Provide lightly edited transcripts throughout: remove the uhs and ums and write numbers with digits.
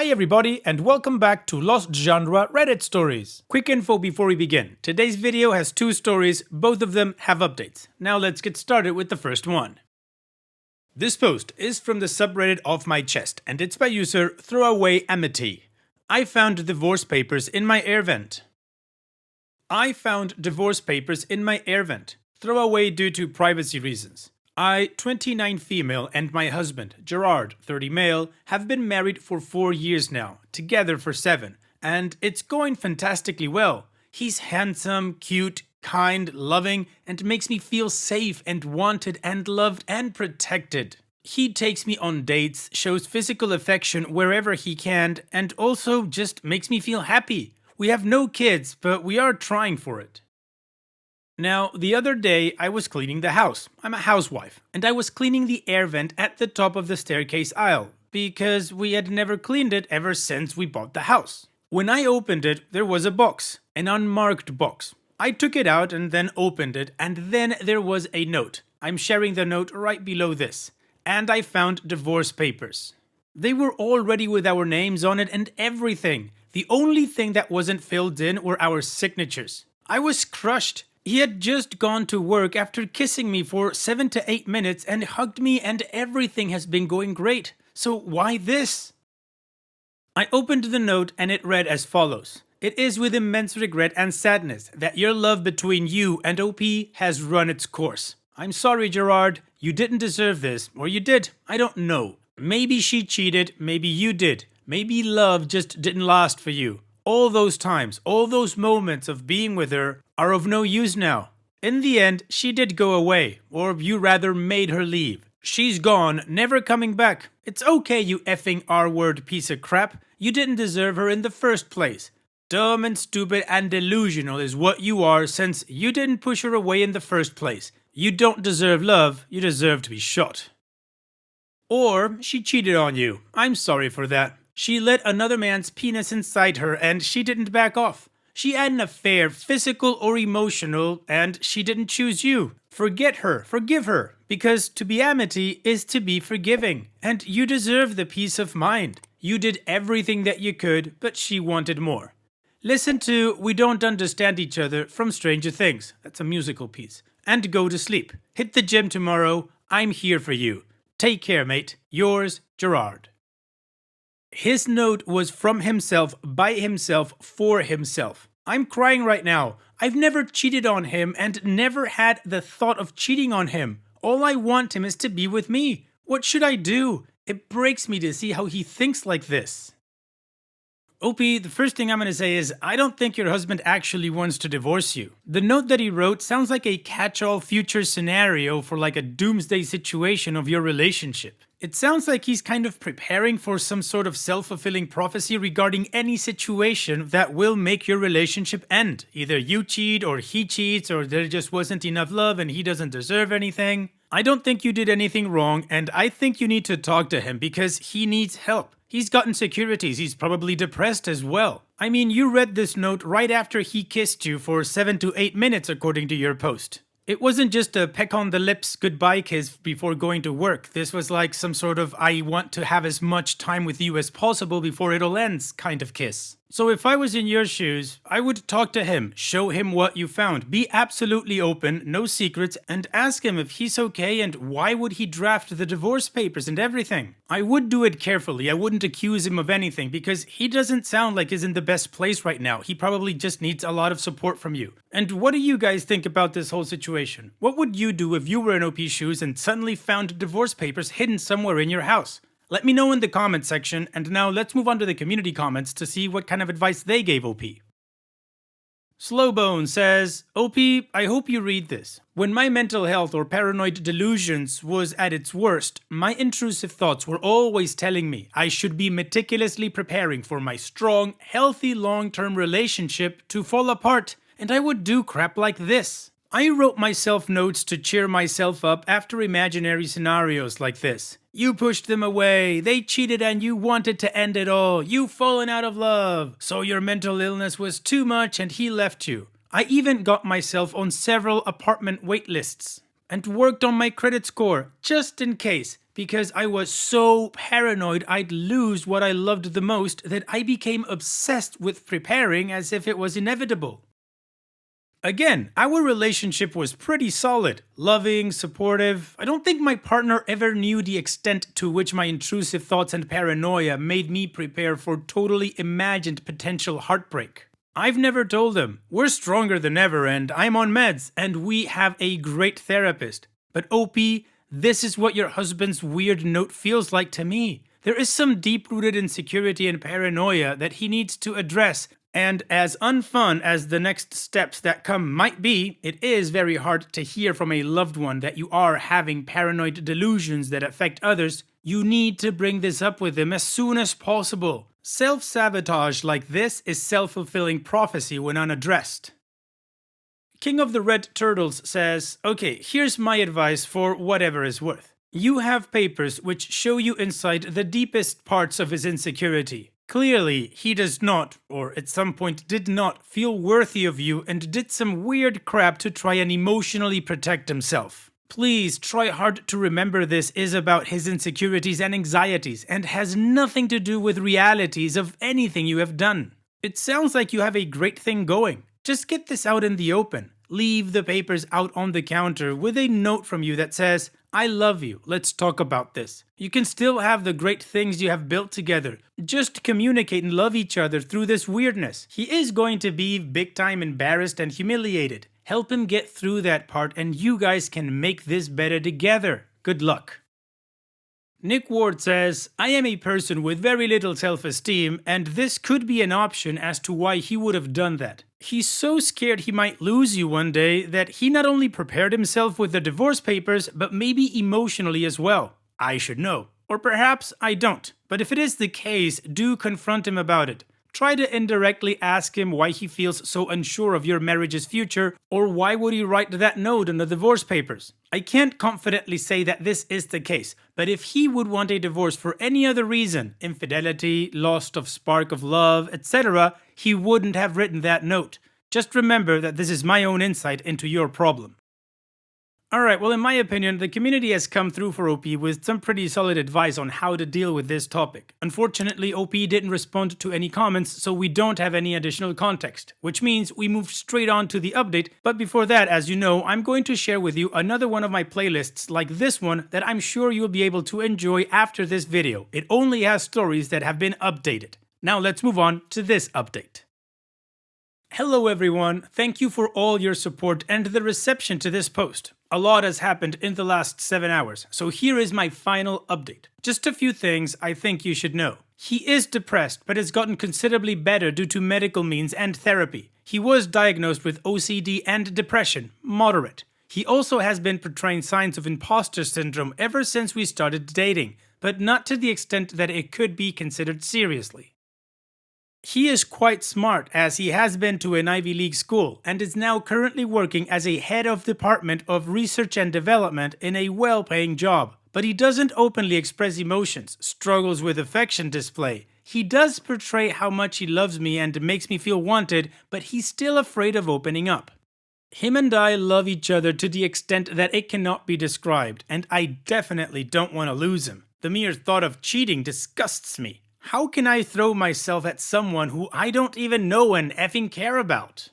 Hi everybody and welcome back to Lost Genre Reddit Stories. Quick info before we begin. Today's video has two stories, both of them have updates. Now let's get started with the first one. This post is from the subreddit Off My Chest and it's by user Throwaway Amity. I found divorce papers in my air vent. I found divorce papers in my air vent. Throwaway due to privacy reasons. I, 29 female, and my husband, Gerard, 30 male, have been married for 4 years now, together for 7, and it's going fantastically well. He's handsome, cute, kind, loving, and makes me feel safe and wanted and loved and protected. He takes me on dates, shows physical affection wherever he can, and also just makes me feel happy. We have no kids, but we are trying for it. Now, the other day I was cleaning the house. I'm a housewife, and I was cleaning the air vent at the top of the staircase aisle, because we had never cleaned it ever since we bought the house. When I opened it, there was a box, an unmarked box. I took it out and then opened it, and then there was a note. I'm sharing the note right below this. And I found divorce papers. They were already with our names on it and everything. The only thing that wasn't filled in were our signatures. I was crushed. He had just gone to work after kissing me for 7 to 8 minutes and hugged me and everything has been going great. So why this? I opened the note and it read as follows. It is with immense regret and sadness that your love between you and OP has run its course. I'm sorry, Gerard. You didn't deserve this. Or you did. I don't know. Maybe she cheated. Maybe you did. Maybe love just didn't last for you. All those times, all those moments of being with her are of no use now. In the end, she did go away, or you rather made her leave. She's gone, never coming back. It's okay, you effing R-word piece of crap. You didn't deserve her in the first place. Dumb and stupid and delusional is what you are since you didn't push her away in the first place. You don't deserve love, you deserve to be shot. Or she cheated on you. I'm sorry for that. She let another man's penis inside her and she didn't back off. She had an affair, physical or emotional, and she didn't choose you. Forget her, forgive her, because to be Amity is to be forgiving, and you deserve the peace of mind. You did everything that you could, but she wanted more. Listen to We Don't Understand Each Other from Stranger Things, that's a musical piece, and go to sleep. Hit the gym tomorrow, I'm here for you. Take care, mate. Yours, Gerard. His note was from himself, by himself, for himself. I'm crying right now. I've never cheated on him and never had the thought of cheating on him. All I want him is to be with me. What should I do? It breaks me to see how he thinks like this. OP, the first thing I'm going to say is I don't think your husband actually wants to divorce you. The note that he wrote sounds like a catch-all future scenario for like a doomsday situation of your relationship. It sounds like he's kind of preparing for some sort of self-fulfilling prophecy regarding any situation that will make your relationship end. Either you cheat or he cheats or there just wasn't enough love and he doesn't deserve anything. I don't think you did anything wrong and I think you need to talk to him because he needs help. He's got insecurities, he's probably depressed as well. I mean, you read this note right after he kissed you for 7 to 8 minutes according to your post. It wasn't just a peck on the lips goodbye kiss before going to work. This was like some sort of I want to have as much time with you as possible before it all ends kind of kiss. So if I was in your shoes, I would talk to him, show him what you found, be absolutely open, no secrets, and ask him if he's okay and why would he draft the divorce papers and everything. I would do it carefully, I wouldn't accuse him of anything because he doesn't sound like he's in the best place right now. He probably just needs a lot of support from you. And what do you guys think about this whole situation? What would you do if you were in OP's shoes and suddenly found divorce papers hidden somewhere in your house? Let me know in the comment section, and now let's move on to the community comments to see what kind of advice they gave OP. Slowbone says, OP, I hope you read this. When my mental health or paranoid delusions was at its worst, my intrusive thoughts were always telling me I should be meticulously preparing for my strong, healthy long-term relationship to fall apart, and I would do crap like this. I wrote myself notes to cheer myself up after imaginary scenarios like this. You pushed them away, they cheated and you wanted to end it all, you've fallen out of love, so your mental illness was too much and he left you. I even got myself on several apartment wait lists and worked on my credit score, just in case. because I was so paranoid I'd lose what I loved the most that I became obsessed with preparing as if it was inevitable. Again, our relationship was pretty solid, loving, supportive. I don't think my partner ever knew the extent to which my intrusive thoughts and paranoia made me prepare for totally imagined potential heartbreak. I've never told him. We're stronger than ever and I'm on meds and we have a great therapist. But OP, this is what your husband's weird note feels like to me. There is some deep-rooted insecurity and paranoia that he needs to address. And as unfun as the next steps that come might be, it is very hard to hear from a loved one that you are having paranoid delusions that affect others. You need to bring this up with them as soon as possible. Self-sabotage like this is self-fulfilling prophecy when unaddressed. King of the Red Turtles says, okay, here's my advice for whatever is worth. You have papers which show you inside the deepest parts of his insecurity. Clearly, he does not, or at some point did not, feel worthy of you and did some weird crap to try and emotionally protect himself. Please try hard to remember this is about his insecurities and anxieties and has nothing to do with realities of anything you have done. It sounds like you have a great thing going. Just get this out in the open. Leave the papers out on the counter with a note from you that says, I love you, let's talk about this. You can still have the great things you have built together. Just communicate and love each other through this weirdness. He is going to be big time embarrassed and humiliated. Help him get through that part and you guys can make this better together. Good luck. Nick Ward says, I am a person with very little self-esteem and this could be an option as to why he would have done that. He's so scared he might lose you one day that he not only prepared himself with the divorce papers but maybe emotionally as well. I should know. Or perhaps I don't. But if it is the case, do confront him about it. Try to indirectly ask him why he feels so unsure of your marriage's future, or why would he write that note in the divorce papers. I can't confidently say that this is the case, but if he would want a divorce for any other reason, infidelity, loss of spark of love, etc., he wouldn't have written that note. Just remember that this is my own insight into your problem. Alright, well in my opinion, the community has come through for OP with some pretty solid advice on how to deal with this topic. Unfortunately, OP didn't respond to any comments, so we don't have any additional context, which means we moved straight on to the update, but before that, as you know, I'm going to share with you another one of my playlists like this one that I'm sure you'll be able to enjoy after this video. It only has stories that have been updated. Now let's move on to this update. Hello everyone, thank you for all your support and the reception to this post. A lot has happened in the last 7 hours, so here is my final update. Just a few things I think you should know. He is depressed, but has gotten considerably better due to medical means and therapy. He was diagnosed with OCD and depression, moderate. He also has been portraying signs of imposter syndrome ever since we started dating, but not to the extent that it could be considered seriously. He is quite smart as he has been to an Ivy League school and is now currently working as a head of department of research and development in a well-paying job. But he doesn't openly express emotions, struggles with affection display. He does portray how much he loves me and makes me feel wanted, but he's still afraid of opening up. Him and I love each other to the extent that it cannot be described, and I definitely don't want to lose him. The mere thought of cheating disgusts me. How can I throw myself at someone who I don't even know and effing care about?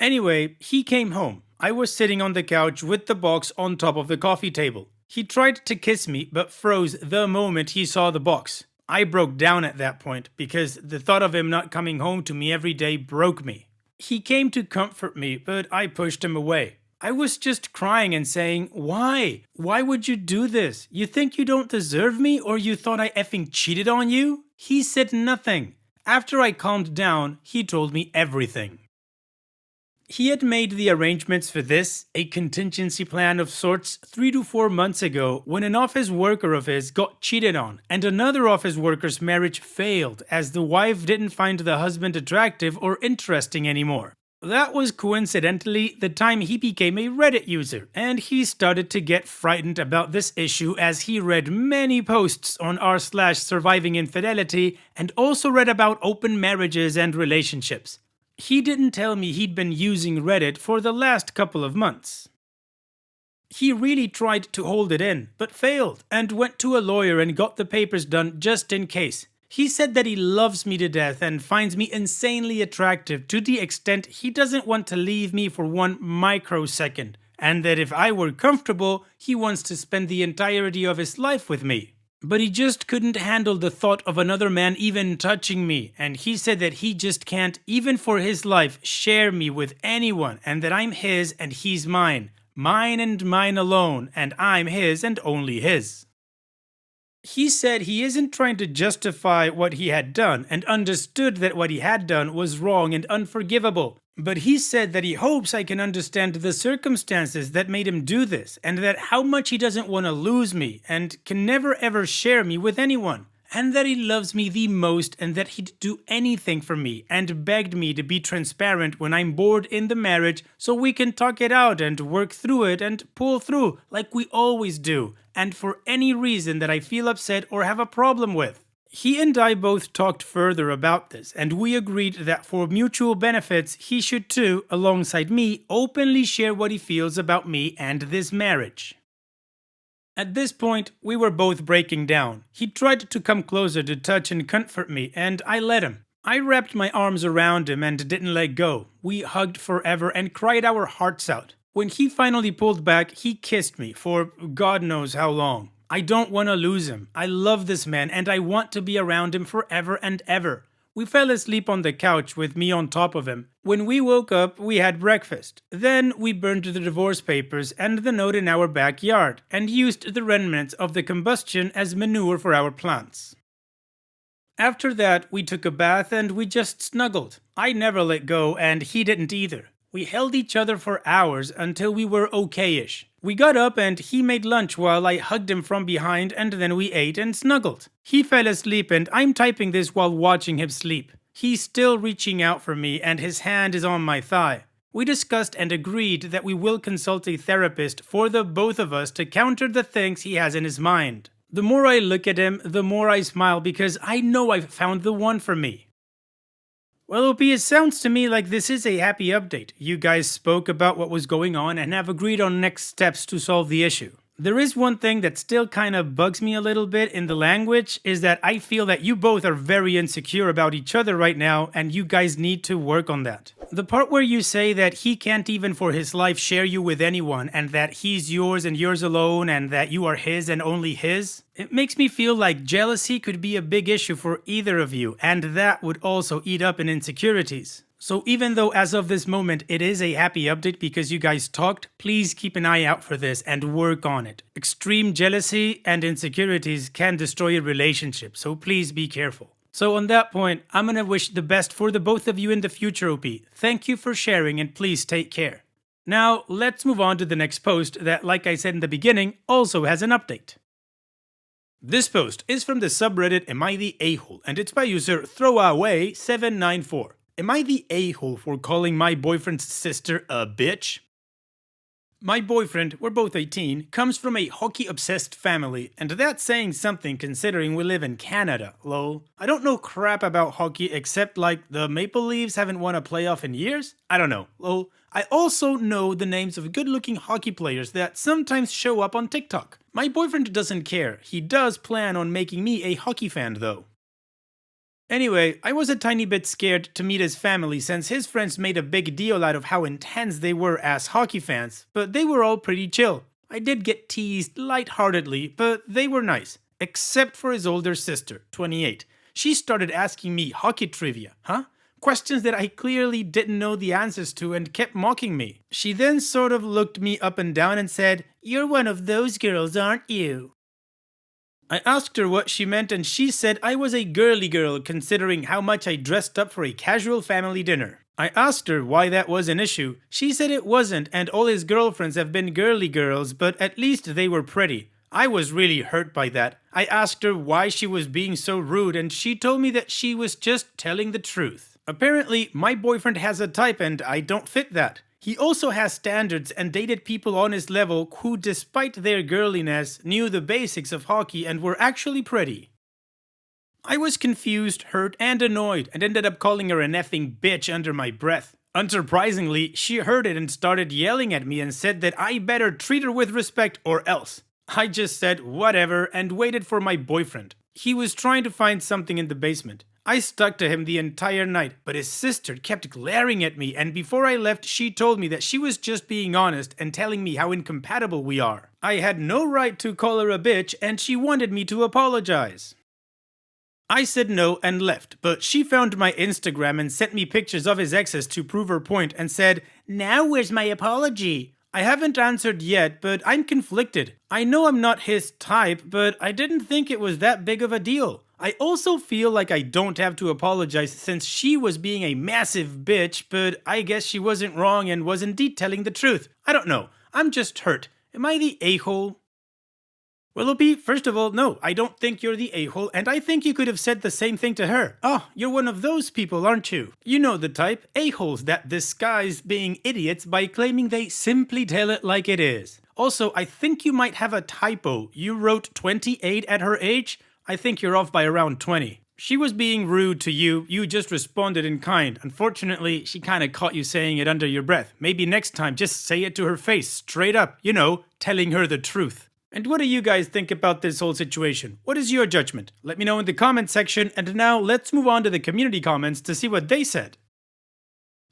Anyway, he came home. I was sitting on the couch with the box on top of the coffee table. He tried to kiss me but froze the moment he saw the box. I broke down at that point because the thought of him not coming home to me every day broke me. He came to comfort me, but I pushed him away. I was just crying and saying, why? Why would you do this? You think you don't deserve me or you thought I effing cheated on you? He said nothing. After I calmed down, he told me everything. He had made the arrangements for this, a contingency plan of sorts, 3 to 4 months ago when an office worker of his got cheated on and another office worker's marriage failed as the wife didn't find the husband attractive or interesting anymore. That was coincidentally the time he became a Reddit user, and he started to get frightened about this issue as he read many posts on r/surviving infidelity and also read about open marriages and relationships. He didn't tell me he'd been using Reddit for the last couple of months. He really tried to hold it in, but failed, and went to a lawyer and got the papers done just in case. He said that he loves me to death and finds me insanely attractive to the extent he doesn't want to leave me for 1 microsecond, and that if I were comfortable, he wants to spend the entirety of his life with me. But he just couldn't handle the thought of another man even touching me, and he said that he just can't, even for his life, share me with anyone, and that I'm his and he's mine. Mine and mine alone, and I'm his and only his. He said he isn't trying to justify what he had done and understood that what he had done was wrong and unforgivable. But he said that he hopes I can understand the circumstances that made him do this and that how much he doesn't want to lose me and can never ever share me with anyone. And that he loves me the most and that he'd do anything for me and begged me to be transparent when I'm bored in the marriage so we can talk it out and work through it and pull through like we always do, and for any reason that I feel upset or have a problem with. He and I both talked further about this, and we agreed that for mutual benefits, he should too, alongside me, openly share what he feels about me and this marriage. At this point, we were both breaking down. He tried to come closer to touch and comfort me, and I let him. I wrapped my arms around him and didn't let go. We hugged forever and cried our hearts out. When he finally pulled back, he kissed me for God knows how long. I don't want to lose him. I love this man and I want to be around him forever and ever. We fell asleep on the couch with me on top of him. When we woke up, we had breakfast. Then we burned the divorce papers and the note in our backyard and used the remnants of the combustion as manure for our plants. After that, we took a bath and we just snuggled. I never let go and he didn't either. We held each other for hours until we were okay-ish. We got up and he made lunch while I hugged him from behind and then we ate and snuggled. He fell asleep and I'm typing this while watching him sleep. He's still reaching out for me and his hand is on my thigh. We discussed and agreed that we will consult a therapist for the both of us to counter the things he has in his mind. The more I look at him, the more I smile because I know I've found the one for me. Well, OP, it sounds to me like this is a happy update. You guys spoke about what was going on and have agreed on next steps to solve the issue. There is one thing that still kind of bugs me a little bit in the language, is that I feel that you both are very insecure about each other right now and you guys need to work on that. The part where you say that he can't even for his life share you with anyone and that he's yours and yours alone and that you are his and only his, it makes me feel like jealousy could be a big issue for either of you and that would also eat up in insecurities. So even though as of this moment it is a happy update because you guys talked, please keep an eye out for this and work on it. Extreme jealousy and insecurities can destroy a relationship, so please be careful. So on that point, I'm gonna wish the best for the both of you in the future, OP. Thank you for sharing and please take care. Now, let's move on to the next post that, like I said in the beginning, also has an update. This post is from the subreddit Am I the A-hole, and it's by user Throwaway794. Am I the a-hole for calling my boyfriend's sister a bitch? My boyfriend, we're both 18, comes from a hockey-obsessed family, and that's saying something considering we live in Canada, lol. I don't know crap about hockey except like the Maple Leafs haven't won a playoff in years? I don't know, lol. I also know the names of good-looking hockey players that sometimes show up on TikTok. My boyfriend doesn't care. He does plan on making me a hockey fan though. Anyway, I was a tiny bit scared to meet his family since his friends made a big deal out of how intense they were as hockey fans, but they were all pretty chill. I did get teased lightheartedly, but they were nice. Except for his older sister, 28. She started asking me hockey trivia, questions that I clearly didn't know the answers to and kept mocking me. She then sort of looked me up and down and said, "You're one of those girls, aren't you?" I asked her what she meant and she said I was a girly girl considering how much I dressed up for a casual family dinner. I asked her why that was an issue. She said it wasn't and all his girlfriends have been girly girls, but at least they were pretty. I was really hurt by that. I asked her why she was being so rude and she told me that she was just telling the truth. Apparently, my boyfriend has a type and I don't fit that. He also has standards and dated people on his level who, despite their girliness, knew the basics of hockey and were actually pretty. I was confused, hurt, and annoyed and ended up calling her an effing bitch under my breath. Unsurprisingly, she heard it and started yelling at me and said that I better treat her with respect or else. I just said whatever and waited for my boyfriend. He was trying to find something in the basement. I stuck to him the entire night, but his sister kept glaring at me, and before I left, she told me that she was just being honest and telling me how incompatible we are. I had no right to call her a bitch, and she wanted me to apologize. I said no and left, but she found my Instagram and sent me pictures of his exes to prove her point and said, "Now where's my apology?" I haven't answered yet, but I'm conflicted. I know I'm not his type, but I didn't think it was that big of a deal. I also feel like I don't have to apologize since she was being a massive bitch, but I guess she wasn't wrong and was indeed telling the truth. I don't know. I'm just hurt. Am I the a-hole? Willoughby, first of all, no, I don't think you're the a-hole, and I think you could have said the same thing to her. Oh, you're one of those people, aren't you? You know the type, a-holes that disguise being idiots by claiming they simply tell it like it is. Also, I think you might have a typo. You wrote 28 at her age? I think you're off by around 20. She was being rude to you, you just responded in kind. Unfortunately, she kinda caught you saying it under your breath. Maybe next time, just say it to her face, straight up, you know, telling her the truth. And what do you guys think about this whole situation? What is your judgment? Let me know in the comment section, and now let's move on to the community comments to see what they said.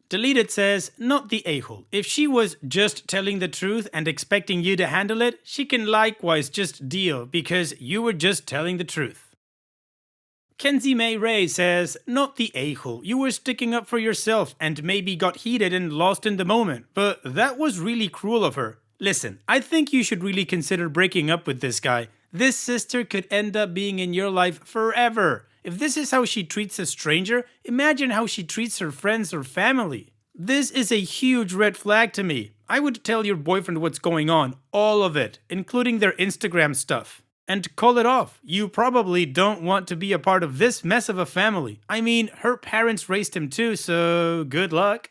Deleted says, not the a-hole. If she was just telling the truth and expecting you to handle it, she can likewise just deal because you were just telling the truth. Kenzie May Ray says, not the a-hole. You were sticking up for yourself and maybe got heated and lost in the moment, but that was really cruel of her. Listen, I think you should really consider breaking up with this guy. This sister could end up being in your life forever. If this is how she treats a stranger, imagine how she treats her friends or family. This is a huge red flag to me. I would tell your boyfriend what's going on, all of it, including their Instagram stuff. And call it off. You probably don't want to be a part of this mess of a family. I mean, her parents raised him too, so good luck.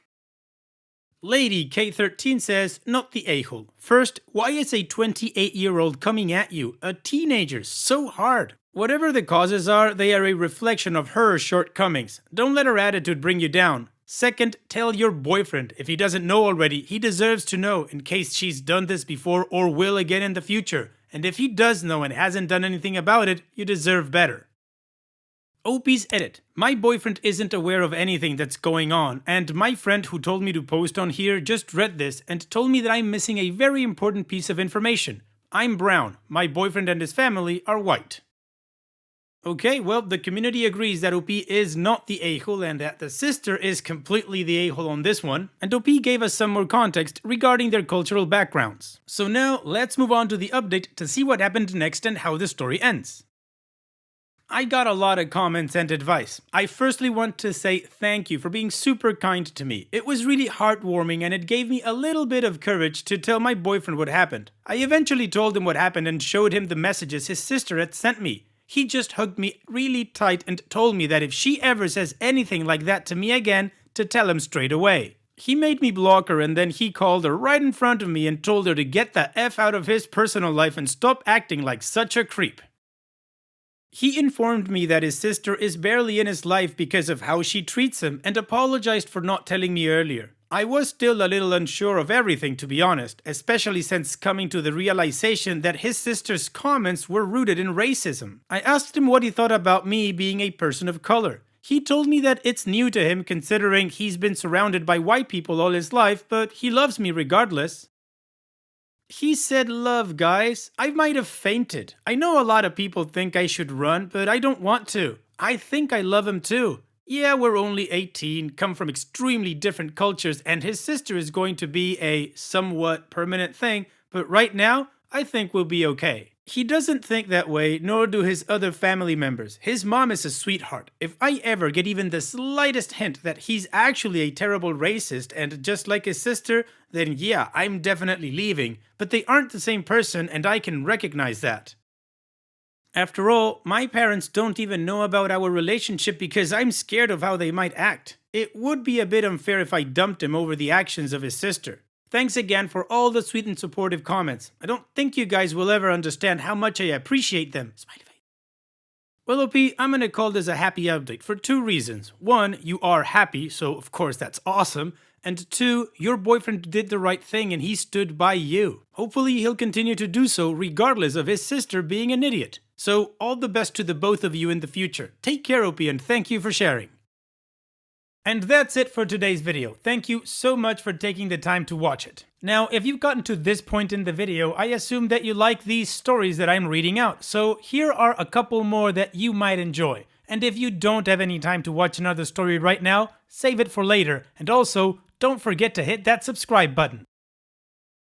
Lady K13 says, not the a-hole. First, why is a 28-year-old coming at you, a teenager, so hard? Whatever the causes are, they are a reflection of her shortcomings. Don't let her attitude bring you down. Second, tell your boyfriend. If he doesn't know already, he deserves to know in case she's done this before or will again in the future. And if he does know and hasn't done anything about it, you deserve better. OP's edit. My boyfriend isn't aware of anything that's going on, and my friend who told me to post on here just read this and told me that I'm missing a very important piece of information. I'm brown. My boyfriend and his family are white. Okay, well, the community agrees that OP is not the a-hole and that the sister is completely the a-hole on this one, and OP gave us some more context regarding their cultural backgrounds. So now, let's move on to the update to see what happened next and how the story ends. I got a lot of comments and advice. I firstly want to say thank you for being super kind to me. It was really heartwarming and it gave me a little bit of courage to tell my boyfriend what happened. I eventually told him what happened and showed him the messages his sister had sent me. He just hugged me really tight and told me that if she ever says anything like that to me again, to tell him straight away. He made me block her and then he called her right in front of me and told her to get the F out of his personal life and stop acting like such a creep. He informed me that his sister is barely in his life because of how she treats him and apologized for not telling me earlier. I was still a little unsure of everything, to be honest, especially since coming to the realization that his sister's comments were rooted in racism. I asked him what he thought about me being a person of color. He told me that it's new to him considering he's been surrounded by white people all his life, but he loves me regardless. He said love, guys. I might have fainted. I know a lot of people think I should run, but I don't want to. I think I love him too. Yeah, we're only 18, come from extremely different cultures, and his sister is going to be a somewhat permanent thing, but right now, I think we'll be okay. He doesn't think that way, nor do his other family members. His mom is a sweetheart. If I ever get even the slightest hint that he's actually a terrible racist and just like his sister, then yeah, I'm definitely leaving. But they aren't the same person and I can recognize that. After all, my parents don't even know about our relationship because I'm scared of how they might act. It would be a bit unfair if I dumped him over the actions of his sister. Thanks again for all the sweet and supportive comments. I don't think you guys will ever understand how much I appreciate them. Smiley face. Well, OP, I'm gonna call this a happy update for two reasons. One, you are happy, so of course that's awesome. And 2, your boyfriend did the right thing and he stood by you. Hopefully he'll continue to do so regardless of his sister being an idiot. So all the best to the both of you in the future. Take care, Opie, and thank you for sharing. And that's it for today's video. Thank you so much for taking the time to watch it. Now, if you've gotten to this point in the video, I assume that you like these stories that I'm reading out. So here are a couple more that you might enjoy. And if you don't have any time to watch another story right now, save it for later. And also, don't forget to hit that subscribe button.